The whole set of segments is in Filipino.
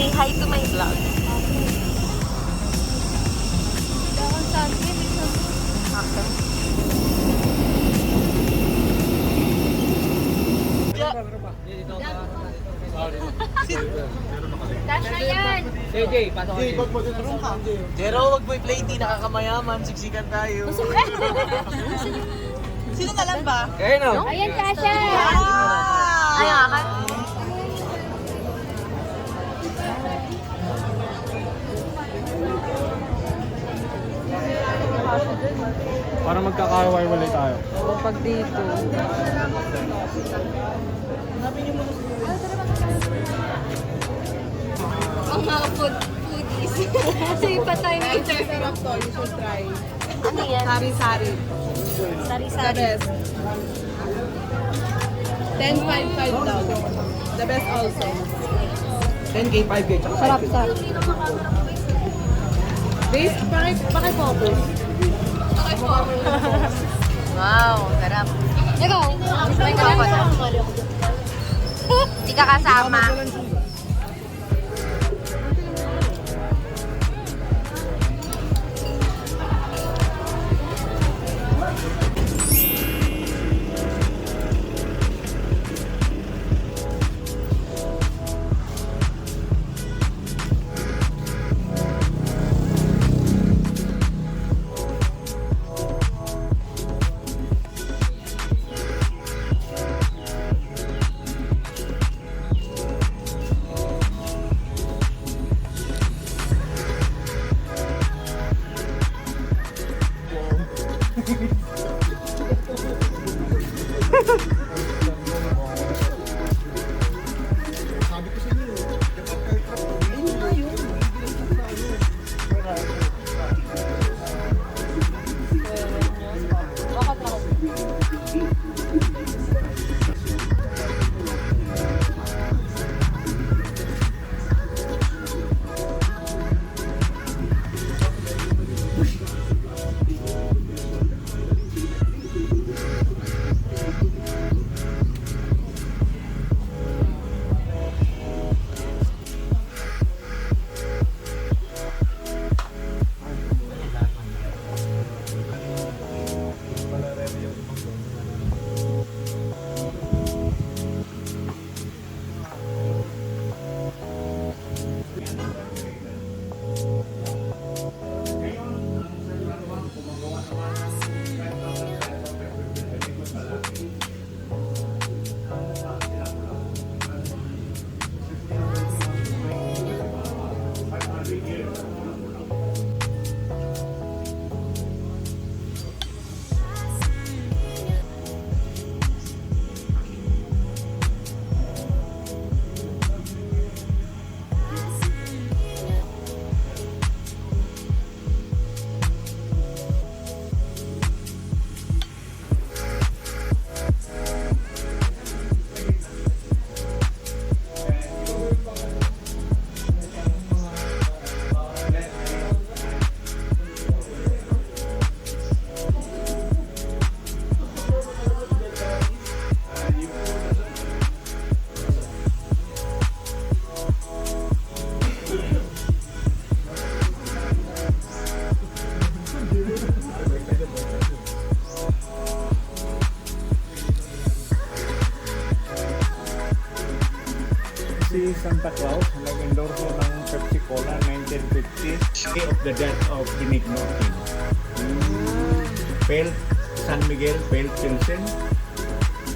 Say hi to my vlog. Dash na yan! JJ, pasok ka. Jero, wag mo i-play, hindi nakakamayaman. Siksikan tayo. Sino na lang ba? Ayun o. Ayan, Tasha! Ay, akan. Para magkakaway-walay tayo. O, pag dito. Ang mga foodies. Kasi pa tayo may Sarap to, you should try. Ano yan? Sari-sari. The Sari-sari. best. 10.55 daw. The best also. 10K, 5K, tsaka 5K. Sarap, sarap. Base, paki-focus. Wow, sarap. Ikaw! May coconut. Hindi ka kasama. Si Santa Claus nag-endorso ng Pepsi Cola 1950, day of the death of Benigno Aquino. Pale, San Miguel, Pale Pilsen.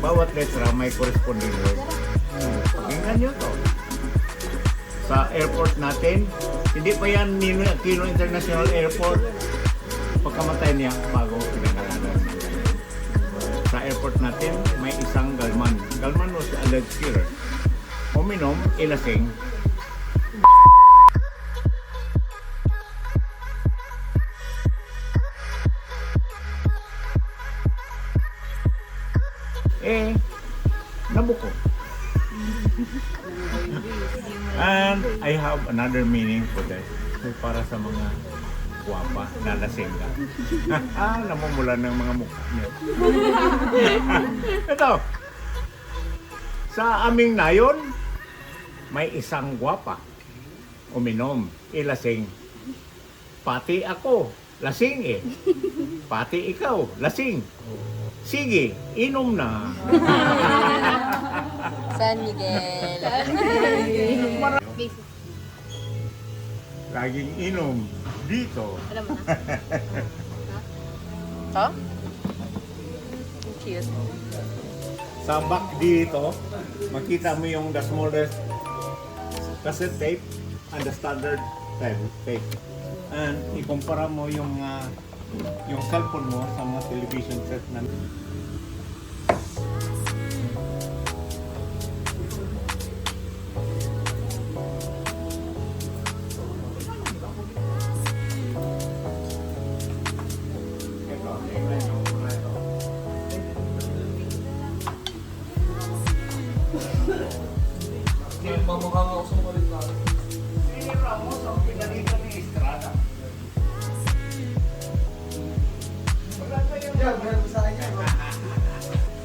Bawat letra may corresponding word. Pakinggan nyo to. Sa airport natin, hindi pa yan Ninoy Aquino International Airport. Pagkamatay niya, bago pinangalanan. Sa airport natin, may isang galman. Galman was the alleged killer. Uminom, ilasing. Nabuko. And I have another meaning for that. Para sa mga guwapa na lasing ka. Namumula ng mga mukha niyo. Ito. Sa aming nayon, may isang guwapa. uminom, lasing. Pati ako, lasing eh. Pati ikaw, lasing. Sige, inom na. San Miguel. Laging inom dito. Alam mo na. Oh? Cute. Sa back dito, makita mo yung the smallest cassette tape and the standard tape. And ikumpara mo yung cellphone mo sa mga television set na Mamukhang ako sa makulit na. Sinira mo sa pinalitan ni Estrada. Yan, meron sa akin yan.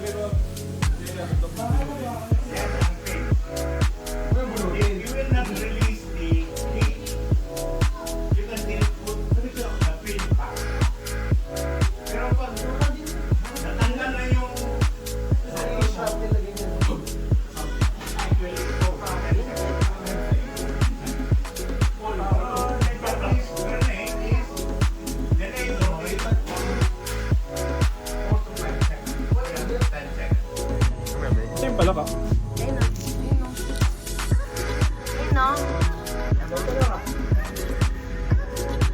Pero, You will not release the page. You can still put the pin back. Pero pag natanggal na yung same pala ka. Ayun na. Ayun na.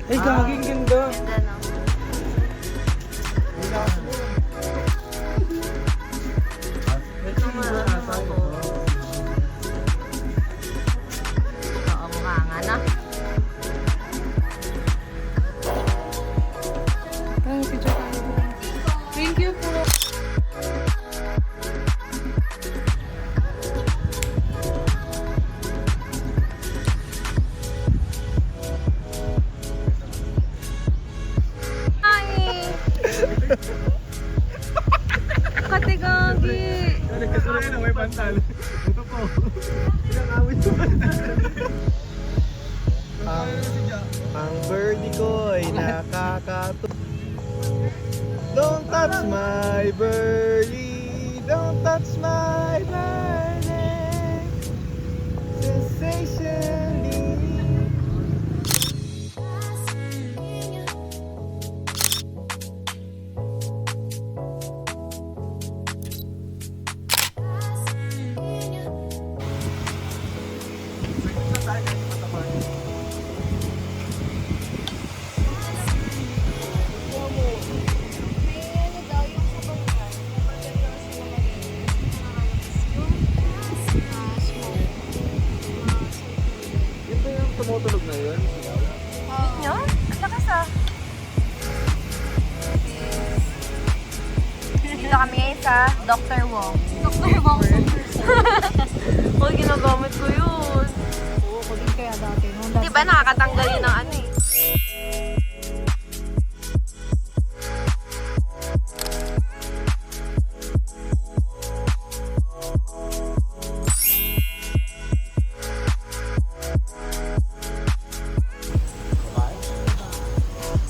Ay, gaging ganda. Ganda na. Oo, mukha nga na. Thank you po. Ay! Katigagi! Nagkasuloy na may pantal. Ito po. Pinakawit ko. Ang birdie ko ay nakakato. Don't touch my birdie, don't touch my birdie. Sensationally. Yun ba yung tumutulog na yun? Yun? Ang lakas ah. Dito kami ngayon sa Dr. Wong. Dr. Wong. Uy, ginagamit ko yun. Oo, ko din kaya dati. Nung Di ba nakakatanggal yun ng ano eh?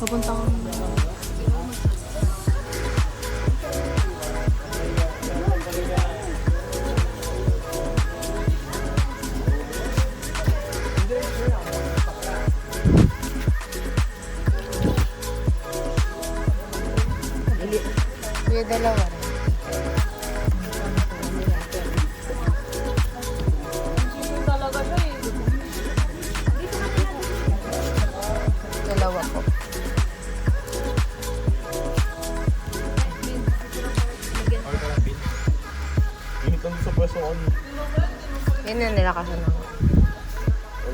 Papuntang Kuya, dalawa rin. Dalawa po. Init ang sa pwesto ko. Yun yung nilakasan naman.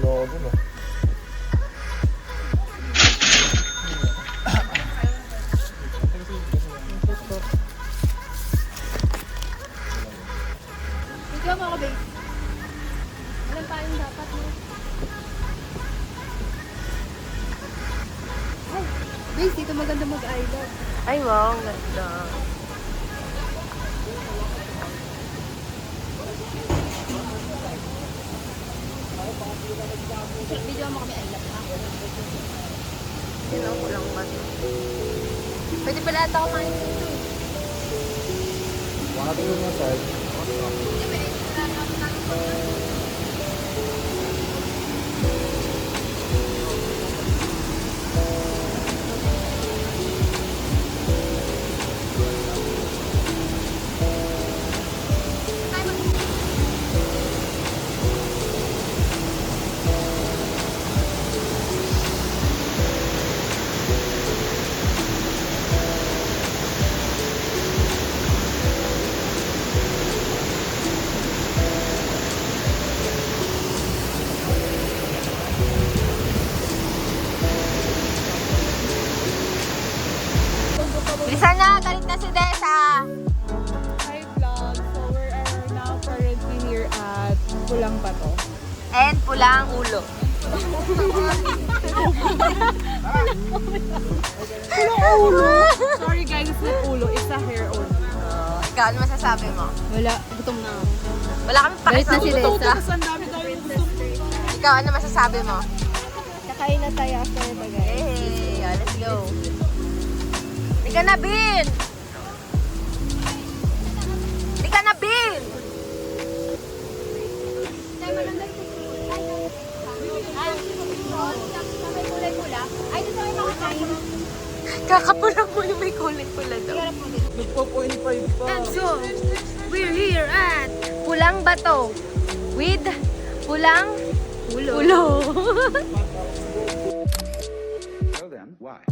Ano ako dun ah. Ikaw mo ako, babe. Alam pa yung dapat mo. Ay, babe, dito maganda mag-island. Ay, wow, ang ganda. Video mo kami, I love na. Yun ang kulang ba? Pwede pala ata kumain dito eh. Bakit yung massage? Bisa na, galit na si Desa. Hi vlog. So we are now currently here at Pulang Bato. And pulang ulo. Sorry guys, it's not ulo. It's a hair only. Ikaw, ano masasabi mo? Wala, gutom na ako. Wala kami Galit na si pakisama. Desa. Tapos ang dami daw yung gusto. Ikaw, ano masasabi mo? Kakain na tayo after ito guys. Hey, let's go. Di ka na, Bin! Di ka na, Bin! Ay, dito tayo makakain. Kakapulang mo yung may kulay-pula daw. Nagpo-0.5 pa. And so, we're here at Pulang Bato with Pulang Ulo. Tell them why.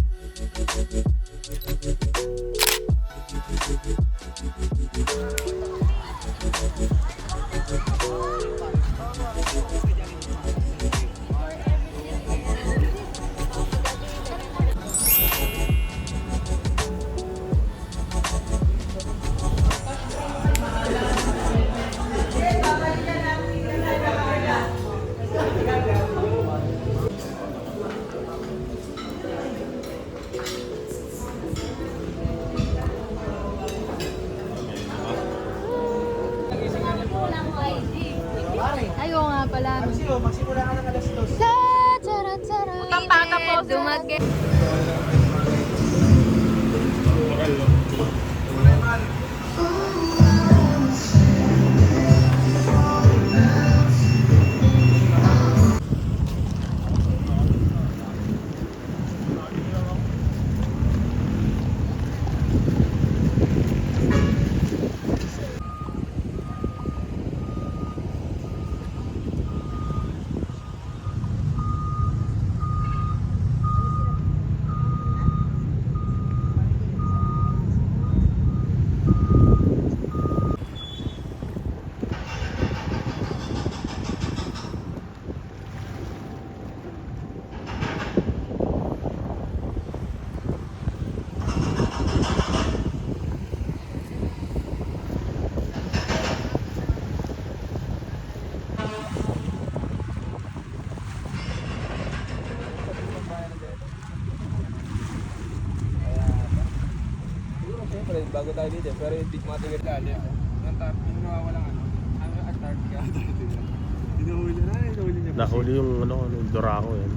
Ayaw nga pala. Magsimula ka ng alas 2. Utang bata po. Dumag- Bago tayo dito, pero yung tig matigas lalim. Yung nawawalang ano? Ano Antarctica? Hinahuli na, hinahuli niya. Nahuli yung Dorako yan.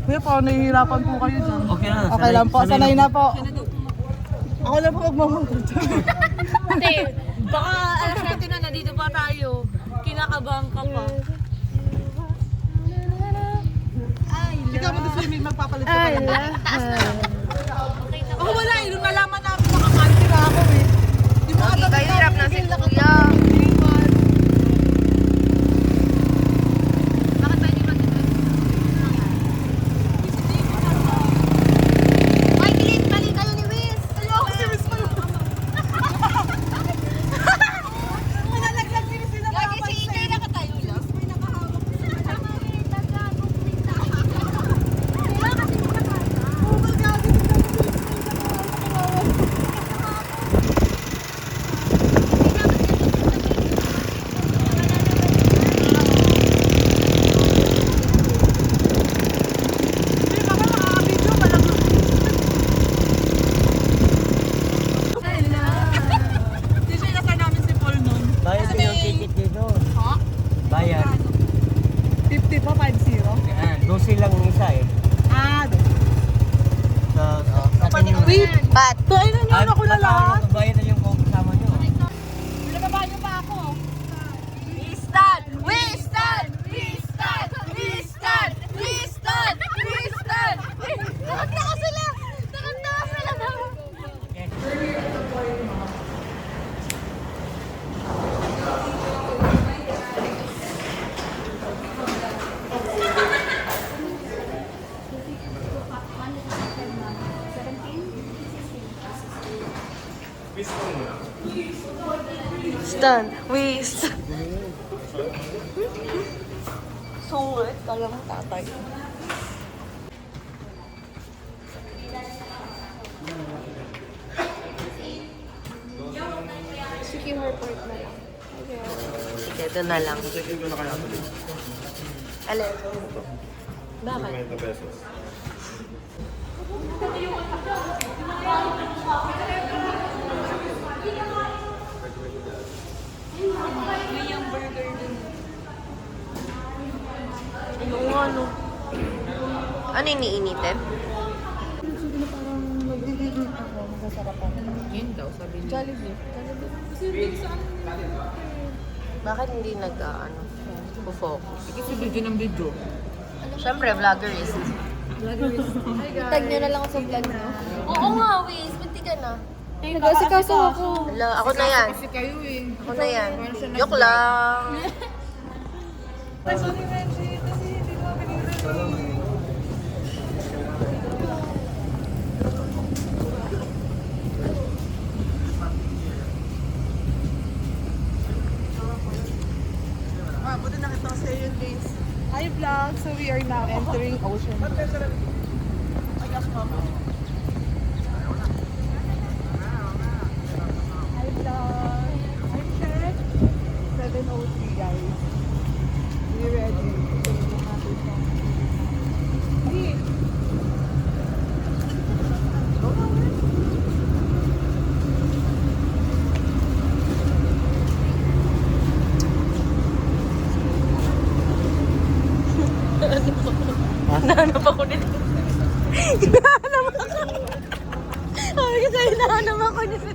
Kuya po, nahihirapan po kayo dyan. Okay na. Okay lang po, sanay na po. Ako na po magmamagod. Hindi, baka alas natin na nandito pa tayo. Kinakabahan ka pa. Ikaw mag-swimming, magpapalit ka Ay, pala. lahat. Ako wala eh, nung nalaman namin makakain na ako eh. Di ba Hindi kayo hirap na si Kuya. Bakit tayo di mag-ito? Ay, Clint, mali kayo ni Wiz. Ayoko si Miss Malo. Manalaglag si Miss Malo. Lagi si Ikay nakatayo lang. May nakahawak. lahat. Kainan niyo ako na lahat. Bayad na yung kasama nyo. Pinababa niyo pa ako. We stand! We stand! We stand! We stand! We stand! We stand! Nakanta sila! Nakanta sila! Stand! We stand! Sungit, kala mo tatay. Sige, report na lang. Sige, ito na lang. Check-in ko na kaya ito. Alin? Bakit? 50 pesos. Oo nga, no. Ano yung iniinitin? Bakit hindi focus? Kasi video ng video. Siyempre, vloggerist. Tag nyo na lang ako sa vlog nyo. Oo nga, Wiz. Bunti ka na. Nag-asikaso ako. Hala, ako na yan. Kasi kayo eh. Ako na yan. Joke lang. Buti nakita ko sa iyo, guys. Hi vlog, so we are now entering Ocean View. Hi vlog, I'm check 7:03 guys. We ready? Hey. Nahanap ako nito. Hinahanap ako. Sabi ko sa'yo, hinahanap ako nito.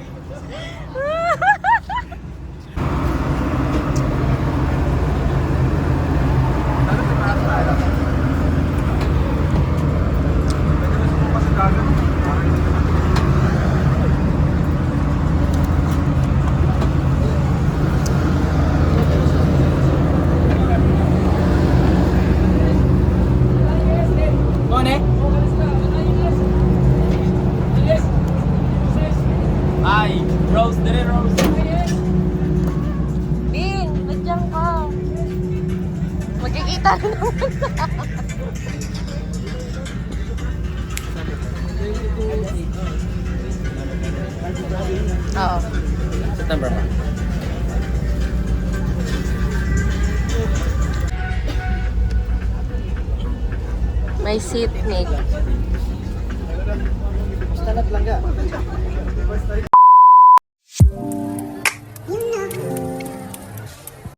Ay, Rose, dire Rose. Bin, nandiyan ka. Magkikita na naman. Oo. September pa. May seat, Nick. Basta lang